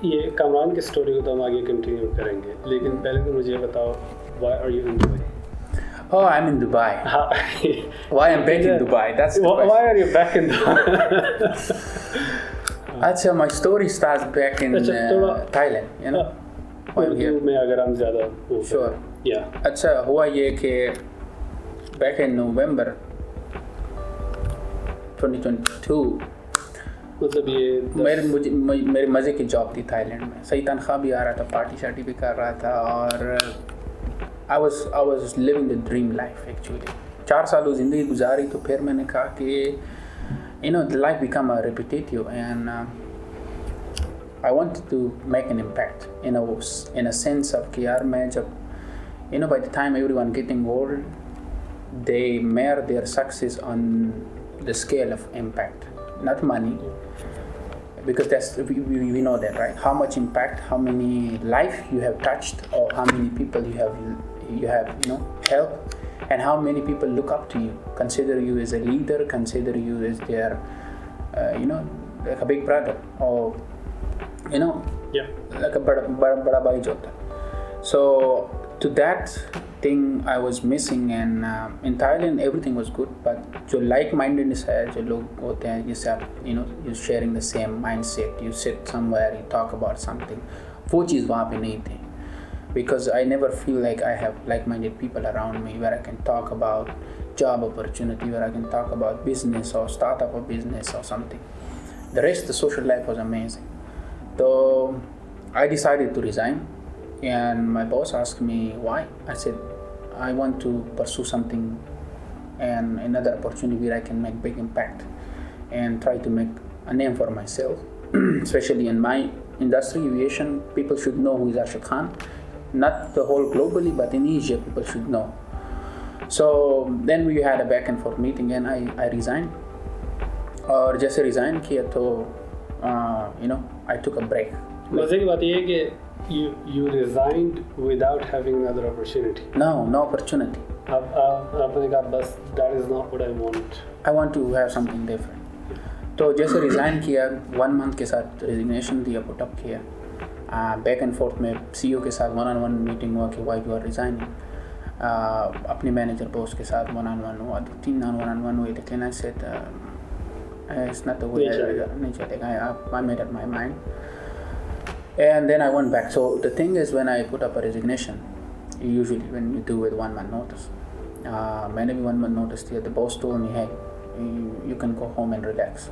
ये कामरान की स्टोरी को तो हम आगे कंटिन्यू करेंगे, लेकिन पहले तो मुझे बताओ, why are you in Dubai? Oh, I'm in Dubai. Why I'm back in Dubai? That's the question. Why are you back in Dubai? अच्छा, my story starts back in Thailand, you know. Urdu में अगर हम ज़्यादा Sure. Yeah. अच्छा, हुआ ये कि back in November 2022 मतलब ये मेरे मज़े की जॉब थी थाईलैंड में, सही तनख्वाह भी आ रहा था, पार्टी शार्टी भी कर रहा था, और I was living the dream life actually. 4 साल ज़िंदगी गुजारी, तो फिर मैंने कहा कि you know the life become repetitive and I wanted to make an impact in a sense of कि यार मैं जब you know by the time everyone getting old, they measure their success on the scale of impact, not money, because that's we know that, right? How much impact, how many life you have touched, or how many people you have you know helped, and how many people look up to you, consider you as a leader, consider you as their you know like a big brother, or you know like a bada bhai jota. So to that thing I was missing, and in Thailand everything was good, but जो like-mindedness है, जो लोग होते हैं जिससे आप you know you sharing the same mindset, you sit somewhere, you talk about something, वो चीज़ वहाँ पे नहीं थी, because I never feel like I have like-minded people around me where I can talk about job opportunity, where I can talk about business or start up a business or something. The rest, the social life was amazing. So I decided to resign, and my boss asked me why. I said I want to pursue something and another opportunity where I can make big impact and try to make a name for myself, especially in my industry, aviation. People should know who is Arshad Khan, not the whole globally, but in Asia people should know. So then we had a back and forth meeting, and I resigned. और जैसे resign किया तो you know I took a break. मज़े की बात ये है कि you resigned without having another opportunity. No opportunity. आपने कहा बस that is not what I want. I want to have something different. तो जैसे रिज़ाइन किया, 1 month के साथ रेजिग्नेशन दिया, पुट अप किया, बैक एंड फोर्थ में CEO के साथ 1-on-1 मीटिंग हुआ कि वाई यू आर रिज़ाइनिंग, अपने मैनेजर बॉस के साथ 1-on-1 हुआ, 3 1-on-1 हुए, लेकिन I said it's not the way नहीं चलेगा, I made up my mind. And then I went back. So the thing is, when I put up a resignation, usually when you do with 1 month notice, मैंने भी 1 month notice दिया. The boss told me, hey, you can go home and relax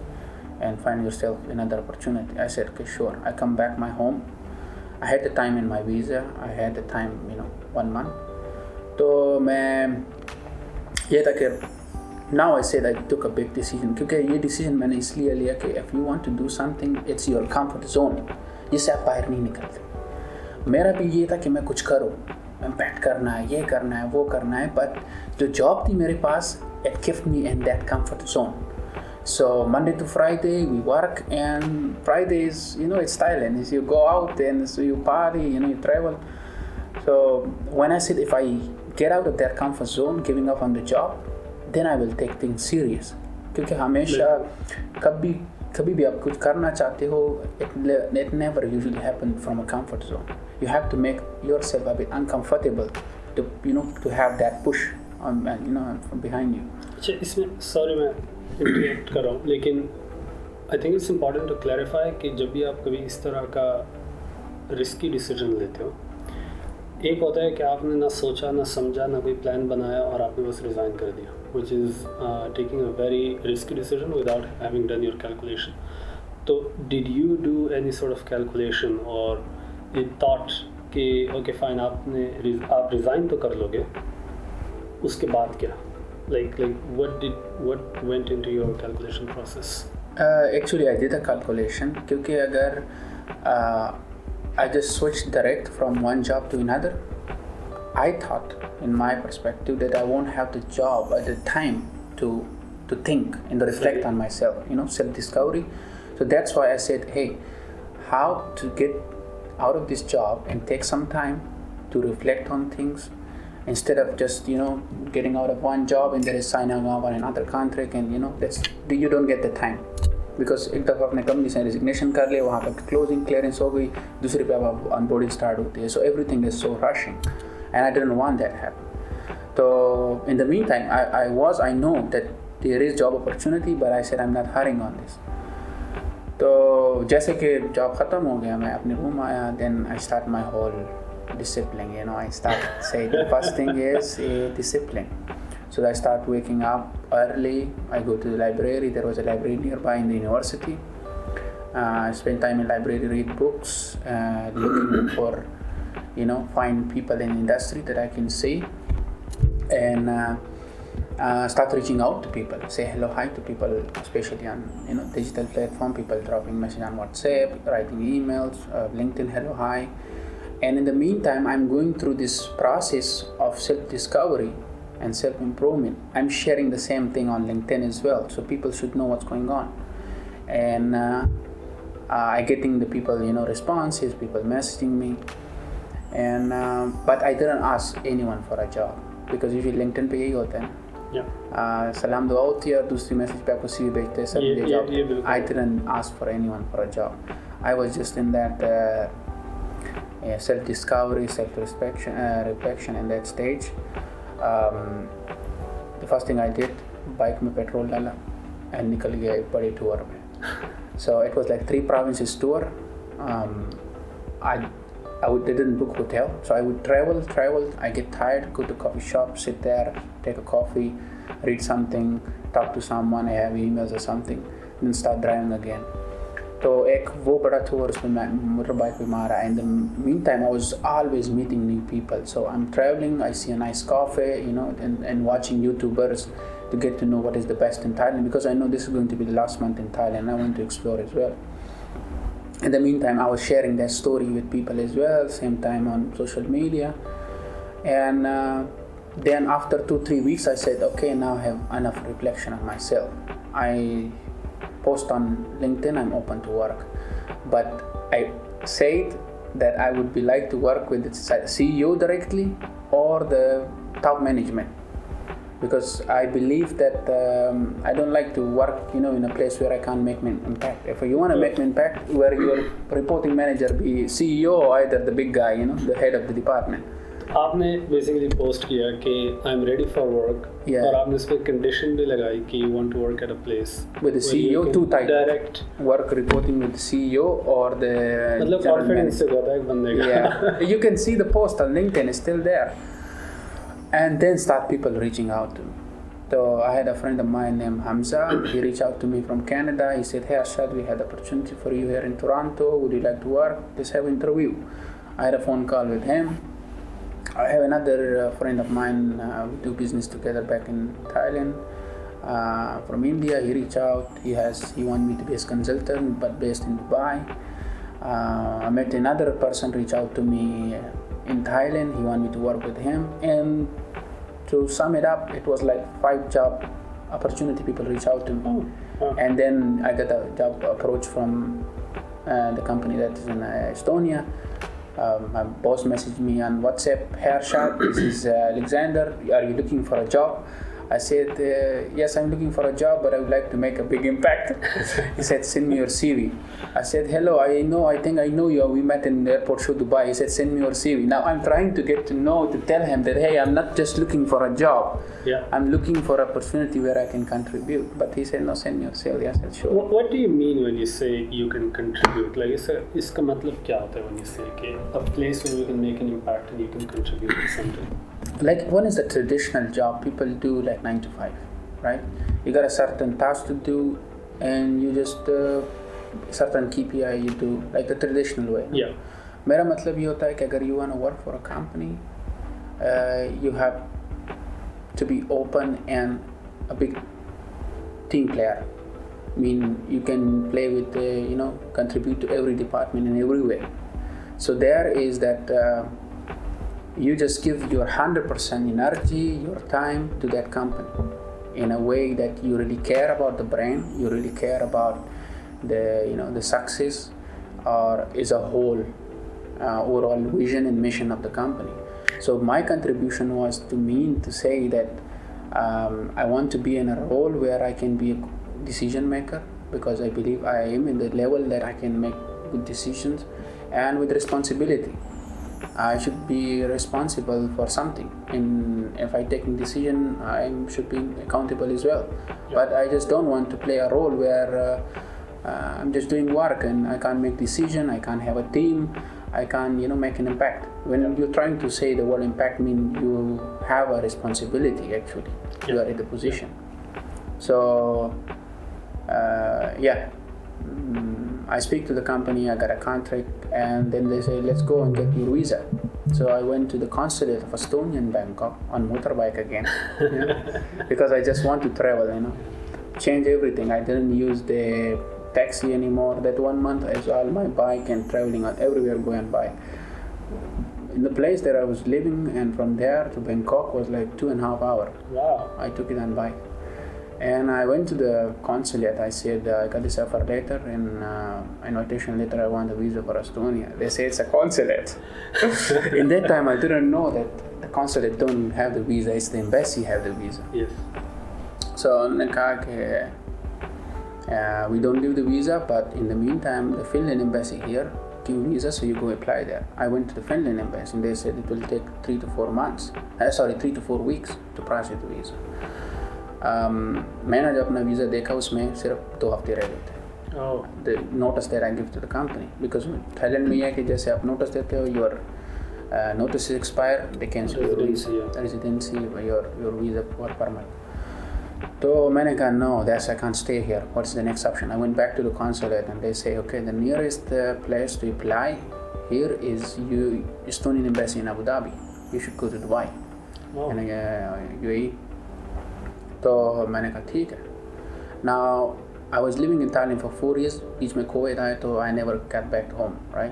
and find yourself another opportunity. I said, okay, sure. I come back my home. I had the time in my visa. I had the time, 1 month. तो मैं ये था कि now I said I took a big decision, क्योंकि ये decision मैंने इसलिए लिया कि if you want to do something, it's your comfort zone, जिससे आप बाहर नहीं निकलते. मेरा भी ये था कि मैं कुछ करूँ, इम्पैक्ट करना है, ये करना है, वो करना है, but जो जॉब थी मेरे पास, it kept me in that comfort zone. So Monday to Friday we work, and Fridays, it's Thailand, is you go out and so you party, you travel. So when I said if I get out of that comfort zone, giving up on the job, then I will take things serious. क्योंकि हमेशा कभी भी आप कुछ करना चाहते हो, it never usually happen from a comfort zone. You have to make yourself a bit uncomfortable to have that push on from behind you. अच्छा, इसमें sorry मैं interrupt कर रहा हूँ, लेकिन I think it's important to clarify कि जब भी आप कभी इस तरह का risky decision लेते हो, एक होता है कि आपने ना सोचा, ना समझा, ना कोई प्लान बनाया और आपने बस रिज़ाइन कर दिया, which is taking a very risky decision without having done your calculation. तो did you do any sort of calculation or you thought कि okay fine आप रिज़ाइन तो कर लोगे, उसके बाद क्या? Like what went into your calculation process? Actually I did a calculation, क्योंकि अगर I just switched direct from one job to another, I thought in my perspective that I won't have the job at the time to think and reflect on myself, self-discovery. So that's why I said, hey, how to get out of this job and take some time to reflect on things instead of just, getting out of one job and then signing off on another contract, and you don't get the time. Because एक दफ़ा अपने company से resignation कर लिया, वहाँ पर closing clearance हो गई, दूसरे पे अब ऑनबोर्डिंग स्टार्ट होती है. So everything is so rushing and I didn't want that happen. So in the meantime, I know that there is job opportunity, but I said I'm not hurrying on this. तो जैसे कि job ख़त्म हो गया, मैं अपने room आया, then I start my whole discipline. I start saying the first thing is discipline. So I start waking up early. I go to the library. There was a library nearby in the university. I spend time in library, read books, looking for find people in industry that I can see. And start reaching out to people, say hello, hi to people, especially on digital platform. People dropping message on WhatsApp, writing emails, LinkedIn, hello, hi. And in the meantime, I'm going through this process of self-discovery and self-improvement. I'm sharing the same thing on LinkedIn as well, so people should know what's going on. And I getting the people responses, people messaging me. And but I didn't ask anyone for a job. Because usually LinkedIn पे यही होता है ना, सलाम दुआ होती है और दूसरी मैसेज पे आपको CV भेजते हैं, सब ले जाओ. I didn't ask for anyone for a job. I was just in that self-discovery, self-reflection in that stage. The first thing I did, bike में पेट्रोल डाला and निकल गया एक बड़ी टूर में. So it was like 3 provinces tour. I didn't book hotel, so I would travel. I get tired, go to coffee shop, sit there, take a coffee, read something, talk to someone, I have emails or something, then start driving again. तो एक वो बड़ा tour उसमें मैं motor bike पे मारा. In the meantime, I was always meeting new people. So I'm traveling, I see a nice cafe, and watching YouTubers to get to know what is the best in Thailand, because I know this is going to be the last month in Thailand. I want to explore as well. In the meantime, I was sharing that story with people as well, same time on social media. And then after 2-3 weeks, I said, okay, now I have enough reflection on myself. I post on LinkedIn, I'm open to work. But I said that I would be like to work with the CEO directly or the top management. Because I believe that I don't like to work, in a place where I can't make an impact. If you want to make an impact, where your reporting manager be CEO or either the big guy, the head of the department. आपने basically post किया कि I'm ready for work. Yeah. और आपने उस पर condition भी लगाई कि you want to work at a place with the CEO, 2 types. Direct work reporting with the CEO or the मतलब confidence से होता है एक बंदे का. Yeah. You can see the post on LinkedIn is still there. And then start people reaching out to me. So I had a friend of mine named Hamza. He reached out to me from Canada. He said, hey Arshad, we had opportunity for you here in Toronto. Would you like to work? Let's have an interview. I had a phone call with him. I have another friend of mine. We do business together back in Thailand. From India, he reached out. He wanted me to be his consultant, but based in Dubai. I met another person reach out to me in Thailand. He wanted me to work with him, and to sum it up, it was like 5 job opportunity people reach out to me. And then I got a job approach from the company that is in Estonia. My boss messaged me on WhatsApp, hey Arshad, this is Alexander, are you looking for a job? I said, yes, I'm looking for a job, but I would like to make a big impact. He said, send me your CV. I said, hello, I think I know you. We met in the airport show Dubai. He said, send me your CV. Now I'm trying to get to tell him that, hey, I'm not just looking for a job. Yeah. I'm looking for an opportunity where I can contribute. But he said, no, send me your CV. I said, sure. What do you mean when you say you can contribute? Like, इसका मतलब क्या होता है when you say a place where you can make an impact and you can contribute to something? Like, one is the traditional job people do, like 9 to 5, right? You got a certain task to do, and you just certain KPI you do, like the traditional way. Yeah. मेरा मतलब ये होता है कि अगर you want to work for a company, you have to be open and a big team player. I mean, you can play with, contribute to every department in every way. So there is that. You just give your 100% energy, your time to that company in a way that you really care about the brand, you really care about the success, or as a whole overall vision and mission of the company. So my contribution was to say that I want to be in a role where I can be a decision maker, because I believe I am in the level that I can make good decisions and with responsibility. I should be responsible for something, and if I take a decision, I should be accountable as well. But I just don't want to play a role where I'm just doing work and I can't make decision, I can't have a team, I can't make an impact. When you're trying to say the word impact, means you have a responsibility. Actually, you are in the position. So I speak to the company, I got a contract, and then they say, let's go and get your visa. So I went to the consulate of Estonia in Bangkok on motorbike again, because I just want to travel, change everything. I didn't use the taxi anymore. That 1 month I was on my bike and traveling on everywhere, going by. In the place that I was living, and from there to Bangkok was like 2.5 hours. Wow. I took it on bike. And I went to the consulate. I said, I got this offer letter and invitation letter. I want a visa for Estonia. They say it's a consulate. In that time, I didn't know that the consulate don't have the visa. It's the embassy have the visa. Yes. So we don't give the visa, but in the meantime, the Finland embassy here give visa, so you go apply there. I went to the Finland embassy and they said it will take 3 to 4 weeks to process the visa. मैंने जब अपना visa देखा उसमें सिर्फ 2 हफ्ते रह गए थे. The notice that I give to the company, because Thailand में यह है कि जैसे आप notice देते हो, your notice is expire, they cancel your residency, your visa or permit. So मैंने कहा no, I can't stay here. What's the next option? I went back to the consulate and they say, okay, the nearest place to apply here is Estonian embassy in Abu Dhabi. You should go to Dubai. And UAE. तो मैंने कहा ठीक है. Now I was living in Thailand for 4 years. बीच में COVID आया, तो I never got back home, right?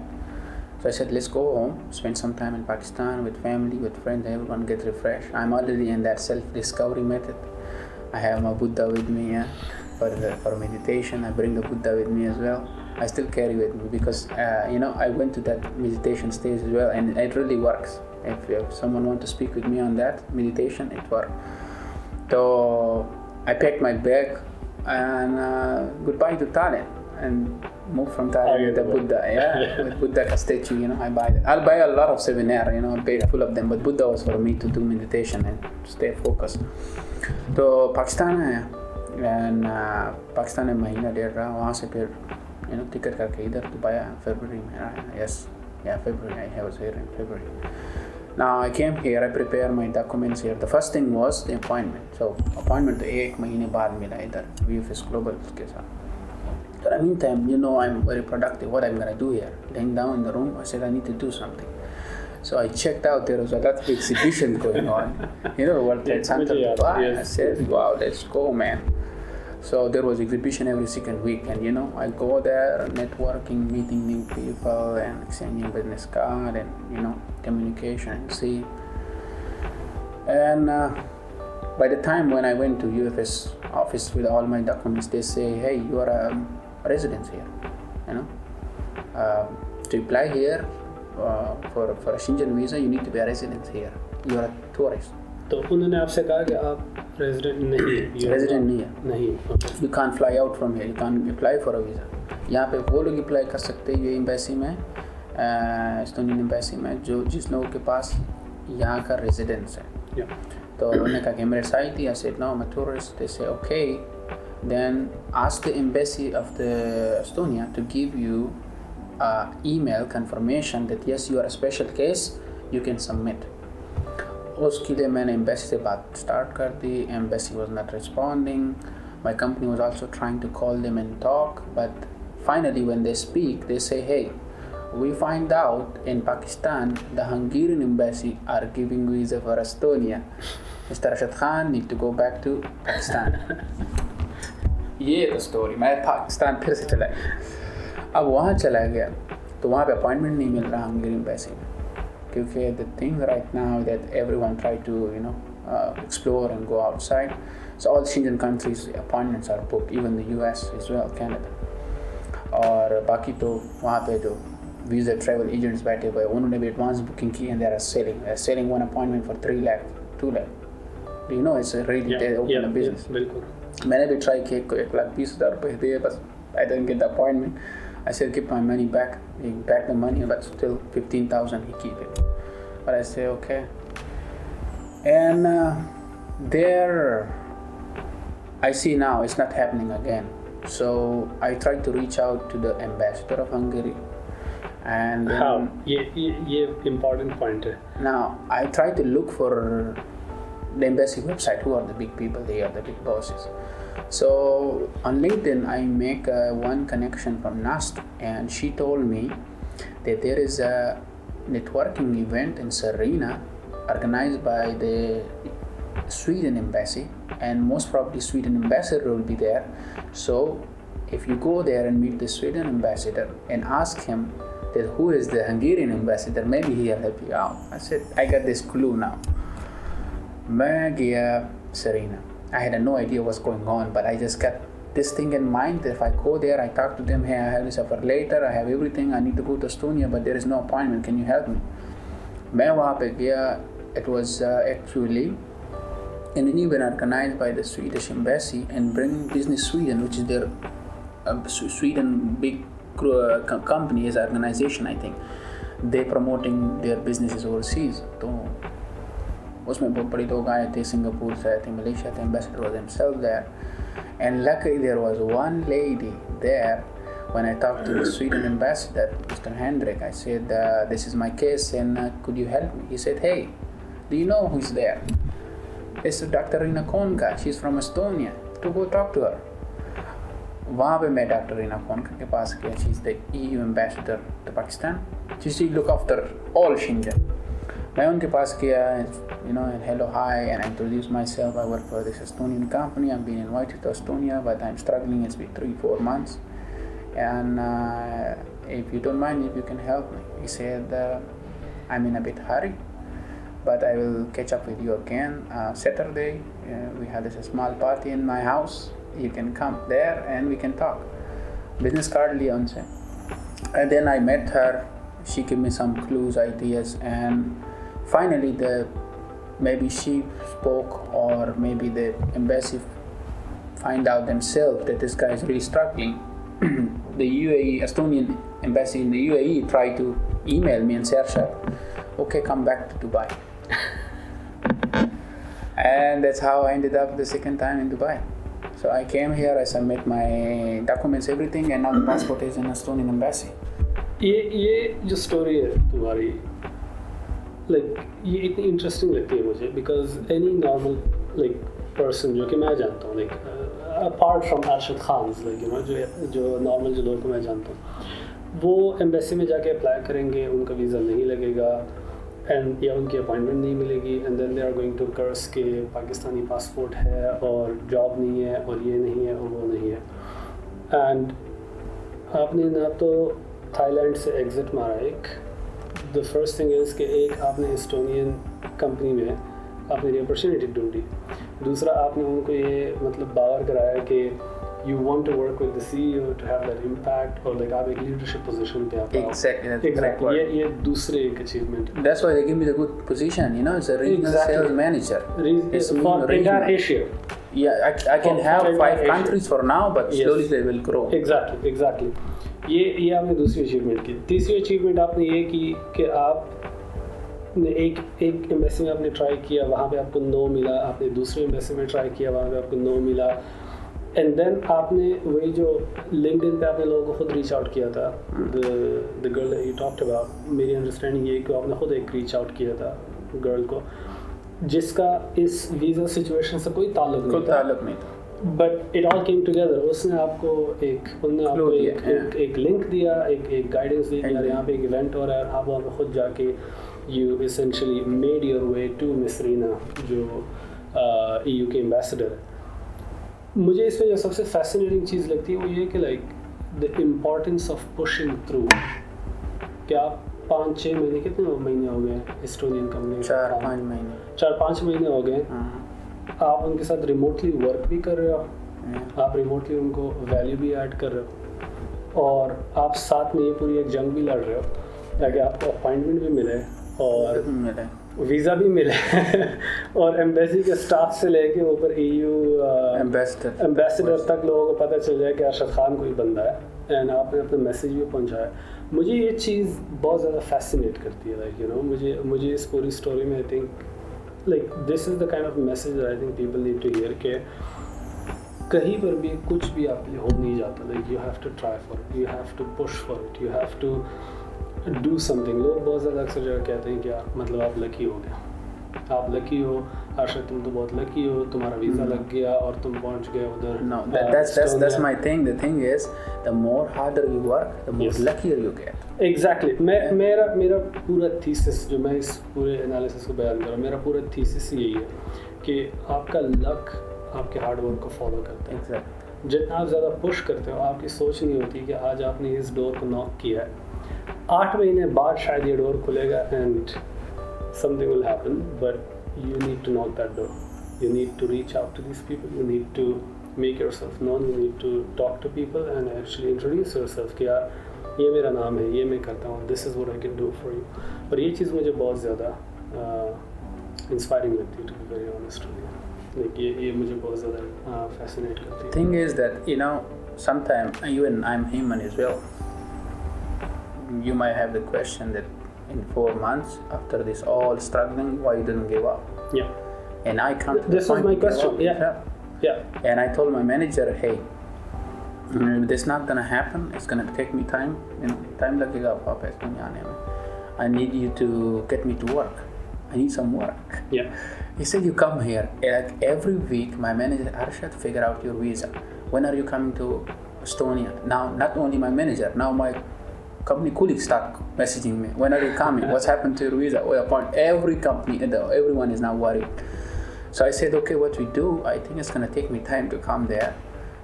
So I said, let's go home, spend some time in Pakistan with family, with friends, everyone get refreshed. I'm already in that self-discovery method. I have my Buddha with me for meditation. I bring the Buddha with me as well. I still carry with me because I went to that meditation stage as well, and it really works. If someone wants to speak with me on that meditation, it works. So I packed my bag and goodbye to Thailand and moved from Thailand with the Buddha, with Buddha statue. I buy that. I'll buy a lot of souvenir, bag full of them, but Buddha was for me to do meditation and stay focused. तो पाकिस्तान आया, and Pakistan में महीना 1.5 रहा. वहाँ से फिर ticket करके इधर दुबई आया. February में आया. February. I was here in February. Now I came here, I prepared my documents here. The first thing was the appointment. So appointment तो 1 महीने बाद मिला इधर VFS Global के साथ. But in the meantime, I'm very productive. What I'm gonna do here? Laying down in the room, I said I need to do something. So I checked out, there was a lot of exhibition going on. World Trade Center. I said, wow, let's go, man. So there was exhibition every second week, and I go there, networking, meeting new people, and exchanging business card, and communication, and see. And by the time when I went to UFS office with all my documents, they say, hey, you are a resident here. To apply here for a Schengen visa, you need to be a resident here. You are a tourist. तो उन्होंने आपसे कहा कि आप resident नहीं हैं. Resident नहीं है. नहीं. You can't fly out from here. You can't apply for a visa. यहाँ पे वो लोग अप्लाई कर सकते हैं ये एम्बेसी में, एस्टोनियन एम्बेसी में, जिस लोगों के पास यहाँ का रेजिडेंस है. तो उन्होंने कहा कि Emirates ID. I said no, I'm a tourist. They say okay, then ask the embassy of the Estonia to give you email confirmation that yes, you are a special case, you can submit. उसके लिए मैंने embassy से बात start कर दी. Embassy was not responding. My company was also trying to call them and talk, but finally when they speak, they say, hey, we find out in Pakistan the Hungarian embassy are giving visa for Estonia. Mr. Arshad Khan need to go back to Pakistan. ये तो story. मैं पाकिस्तान फिर से चला गया. अब वहाँ चला गया तो वहाँ पे अपॉइंटमेंट नहीं मिल रहा हंगेरी एम्बेसी में, क्योंकि the thing right now that everyone try to explore and go outside. So all Schengen countries appointments are booked, even the US as well, Canada. और बाकी तो वहाँ पे जो visa travel agents बैठे हुए उन्होंने भी advance booking की and they are selling one appointment for 3 lakh, 2 lakh. You know, it's a really open a business. बिल्कुल. मैंने भी ट्राई किया, 1,20,000 रुपये दिए, बस I didn't get the appointment. I said give my money back. He back the money, but still 15,000 he keep it. But I say okay. And there I see now it's not happening again. So I tried to reach out to the ambassador of Hungary. And how? ये important point है. Now I tried to look for the embassy website. Who are the big people? They are the big bosses. So on LinkedIn, I make one connection from Nast, and she told me that there is a networking event in Serena organized by the Sweden embassy, and most probably Sweden ambassador will be there. So if you go there and meet the Sweden ambassador and ask him that who is the Hungarian ambassador, maybe he'll help you out. I said, I got this clue now. मैं गया Serena. I had no idea what's going on, but I just got this thing in mind that if I go there, I talk to them, hey, I have this offer later, I have everything, I need to go to Estonia, but there is no appointment, can you help me? मैं वहाँ पे गया. It was actually an event organized by the Swedish embassy and bringing Business Sweden, which is their Sweden big company as an organization, I think. They promoting their businesses overseas. तो उसमें बहुत बड़ी लोग आए थे, सिंगापुर से आए थे, मलेशिया थे, ambassador was himself there. And luckily there was one lady there. When I talked to the Sweden ambassador, Mr. Hendrik, I said, this is my case and could you help me? He said, hey, do you know who's there? It's Dr. Rina Konka, she's from Estonia, to go talk to her. वहाँ पे मैं doctor Reena कोनका के पास गया. She is the EU ambassador to Pakistan. She look after all Shingen. मैं उनके पास गया, and hello, hi, and I introduced myself. I work for this Estonian company. I'm being invited to Estonia, but I'm struggling. It's been 3-4 months, and if you don't mind, if you can help me. He said, I'm in a bit hurry, but I will catch up with you again Saturday. We had this small party in my house. You can come there and we can talk. Business card liya unse. And then I met her. She gave me some clues, ideas, and finally maybe she spoke, or maybe the embassy find out themselves that this guy is really struggling. The UAE, Estonian embassy in the UAE tried to email me and say, Arshad, okay, come back to Dubai. And that's how I ended up the second time in Dubai. So I came here, I submit my documents, everything, and now the passport is in Estonian embassy. ये जो story है तुम्हारी, ये इतनी interesting लगती है मुझे, because any normal person जो कि मैं जानता हूँ, अपार्ट फ्रॉम अरशद खान, जो नॉर्मल जो लोग को मैं जानता हूँ, वो एम्बेसी में जाके अप्लाई करेंगे, उनका वीज़ा नहीं लगेगा एंड या उनकी अपॉइंटमेंट नहीं मिलेगी, and then they are going to कर्स के पाकिस्तानी पासपोर्ट है और जॉब नहीं है और ये नहीं है और वो नहीं है. एंड आपने ना तो थाईलैंड से एग्ज़िट मारा एक, द फर्स्ट थिंग इज़ कि एक आपने एस्टोनियन कंपनी में आपने ये अपॉर्चुनिटी ढूंढी, दूसरा आपने उनको ये मतलब बावर कराया कि you want to work with the CEO to have that impact, or आप एक leadership position पे आप Exactly. ये दूसरे एक achievement. That's why they give me the good position, it's a regional sales manager. For entire Asia. Yeah, I can have 5 countries for now, but slowly they will grow. Exactly. ये आपने दूसरी achievement की. तीसरी achievement आपने ये की कि आप एक एम्बेसी में आपने ट्राई किया, वहाँ पे आपको नो मिला, आपने दूसरे एम्बेसी में ट्राई किया, वहाँ पे आपको नो मिला, एंड देन आपने वही जो लिंक्डइन पे आपने लोगों को खुद रीच आउट किया था, the girl that you talked about, मेरी अंडरस्टैंडिंग ये कि आपने खुद एक रीच आउट किया था गर्ल को जिसका इस वीज़ा सिचुएशन से कोई ताल्लुक नहीं था, but it all came together. उन्होंने आपको एक लिंक दिया, एक गाइडेंस दी, यार यहाँ पे एक इवेंट हो रहा है, आप वहाँ पे खुद जाके you essentially made your way to miss Reena जो EU के एम्बेसडर है. मुझे इसमें जो सबसे फैसिनेटिंग चीज़ लगती है वो ये कि the importance of pushing through. क्या 5-6 महीने, कितने महीने हो गए एस्टोनियन कंपनी? 4-5 महीने हो गए. आप उनके साथ रिमोटली वर्क भी कर रहे हो, आप रिमोटली उनको वैल्यू भी ऐड कर रहे हो, और आप साथ में ये पूरी एक जंग भी लड़ रहे हो ताकि आपको अपॉइंटमेंट भी मिले वीज़ा भी मिला है और एम्बेसी के स्टाफ से लेके ऊपर EU एम्बेसडर तक लोगों को पता चल जाए कि अरशद खान कोई बंदा है एंड आपने अपना मैसेज भी पहुंचाया। मुझे ये चीज़ बहुत ज़्यादा फैसिनेट करती है, लाइक यू नो, मुझे इस पूरी स्टोरी में I think like this is the kind of message I think people need to hear के कहीं पर भी कुछ भी आपके लिए हो नहीं जाता, like you have to try for it, you have to push for it, you have to do something. लोग बहुत ज़्यादा अक्सर जगह कहते हैं कि यार मतलब आप लकी हो गया, आप लकी हो अर्शद, तुम तो बहुत लकी हो, तुम्हारा वीज़ा लग गया और तुम पहुंच गए उधर। No, that's my thing. The thing is, the more harder you work, the more luckier you get. Exactly. मेरा पूरा थीसिस जो मैं इस पूरे एनालिसिस को बयान कर रहा हूँ, मेरा पूरा थीसिस यही है कि आपका लक आपके हार्ड वर्क को फॉलो करता है। Exactly. जितना आप ज़्यादा पुश करते हो, आपकी सोच नहीं होती कि आज आपने इस डोर को नॉक किया है, 8 महीने बाद शायद ये डोर खुलेगा and something will happen, but you need to knock that door, you need to reach out to these people, you need to make yourself known, you need to talk to people and actually introduce yourself कि यार ये मेरा नाम है, ये मैं करता हूँ, this is what I can do for you। और ये चीज़ मुझे बहुत ज़्यादा इंस्पायरिंग लगती है, to be very honest with you। like ये मुझे बहुत ज़्यादा fascinate करती है। Thing is that you know sometimes even I'm human as well. You might have the question that in 4 months after this all struggling, why you didn't give up? Yeah. And I can't. This was my question. Yeah. And I told my manager, hey, this is not gonna happen. It's gonna take me time. You know, time लगेगा वापस दुनिया आने में. I need you to get me to work. I need some work. Yeah. He said, you come here. Like every week, my manager, Arshad, figure out your visa. When are you coming to Estonia? Now, not only my manager, now my company colleagues start messaging me. When are you coming? What's happened to your visa? Well, upon every company, everyone is now worried. So I said, okay, what we do, I think it's gonna take me time to come there.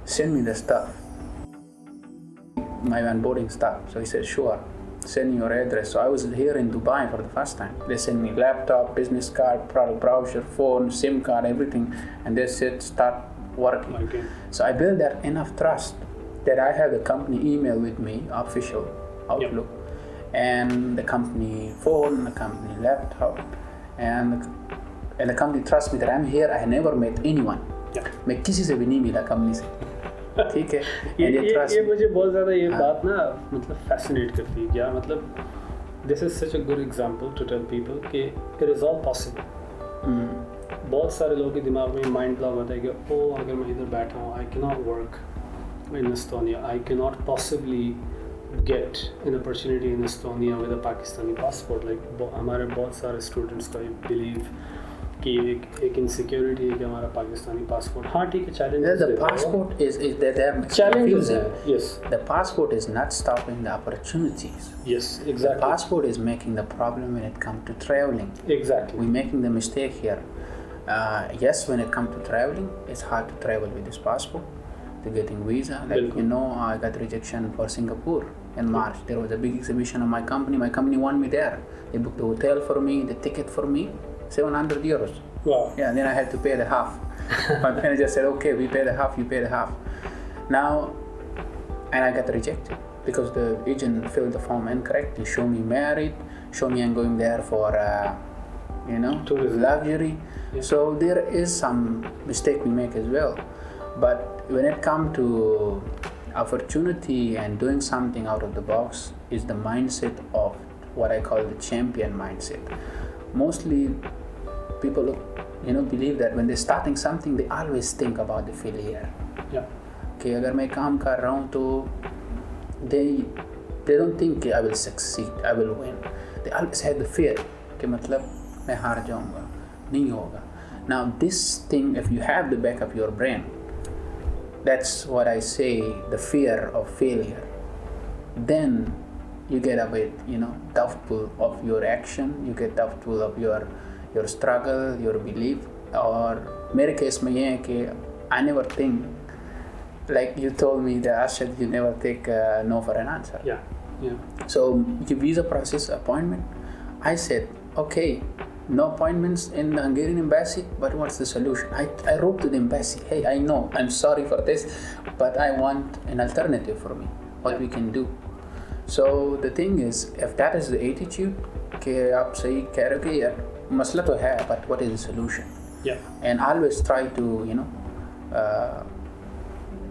Send me the stuff, my onboarding stuff. So he said, sure, send me your address. So I was here in Dubai for the first time. They sent me laptop, business card, product browser, phone, SIM card, everything. And they said, start working. Okay. So I built that enough trust that I have the company email with me, official Outlook, and the company phone, the company laptop, and the company trusts me that I'm here. I never met anyone. मैं किसी से भी नहीं मिला company से, ठीक है? ये मुझे बहुत ज़्यादा ये बात ना मतलब फैसिनेट करती है क्या, मतलब this is such a good example to tell people कि it is all possible. बहुत सारे लोगों के दिमाग में माइंड ब्लॉक होता है कि ओ अगर मैं इधर बैठा हूँ, I cannot work in Estonia, I cannot possibly get an opportunity in Estonia with a Pakistani passport. Like हमारे बहुत सारे स्टूडेंट्स का बिलीव कि एक इनसिक्योरिटी है कि हमारा पाकिस्तानी पासपोर्ट, हाँ ठीक है challenge the passport is that challenges है, yes, the passport is not stopping the opportunities. Yes, exactly. The passport is making the problem when it comes to traveling. Exactly. We're making the mistake here. Yes, when it comes to traveling, it's hard to travel with this passport. To getting visa, like you know, I got rejection for Singapore in March. There was a big exhibition of my company. My company won me there. They booked the hotel for me, the ticket for me, 700 euros. Wow. Yeah, and then I had to pay the half. My manager said, okay, we pay the half, you pay the half. Now, and I got rejected because the agent filled the form incorrectly. Show me married, show me I'm going there for, tourism, luxury. Yeah. So there is some mistake we make as well. But when it comes to opportunity and doing something out of the box is the mindset of what I call the champion mindset. Mostly people believe that when they're starting something they always think about the failure. Yeah. कि अगर मैं काम कर रहा हूँ तो they don't think I will succeed, I will win. They always have the fear कि मतलब मैं हार जाऊँगा, नहीं होगा. Now this thing, if you have the back of your brain, that's what I say, the fear of failure. Then you get a bit, doubtful of your action, you get doubtful of your struggle, your belief. और मेरे case में ये है कि I never think, like you told me that Arshad, you never take no for an answer. Yeah. So your visa process appointment, I said, okay, no appointments in the Hungarian embassy, but what's the solution? I wrote to the embassy, hey, I know, I'm sorry for this, but I want an alternative for me, what we can do. So the thing is, if that is the attitude, कि आप सही कह रहे हो कि यार मसला तो है, but what is the solution? Yeah. And always try to,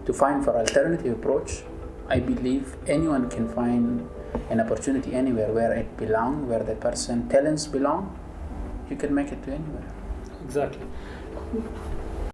to find for alternative approach. I believe anyone can find an opportunity anywhere where it belongs, where the person talents belong. You can make it to anywhere. Exactly.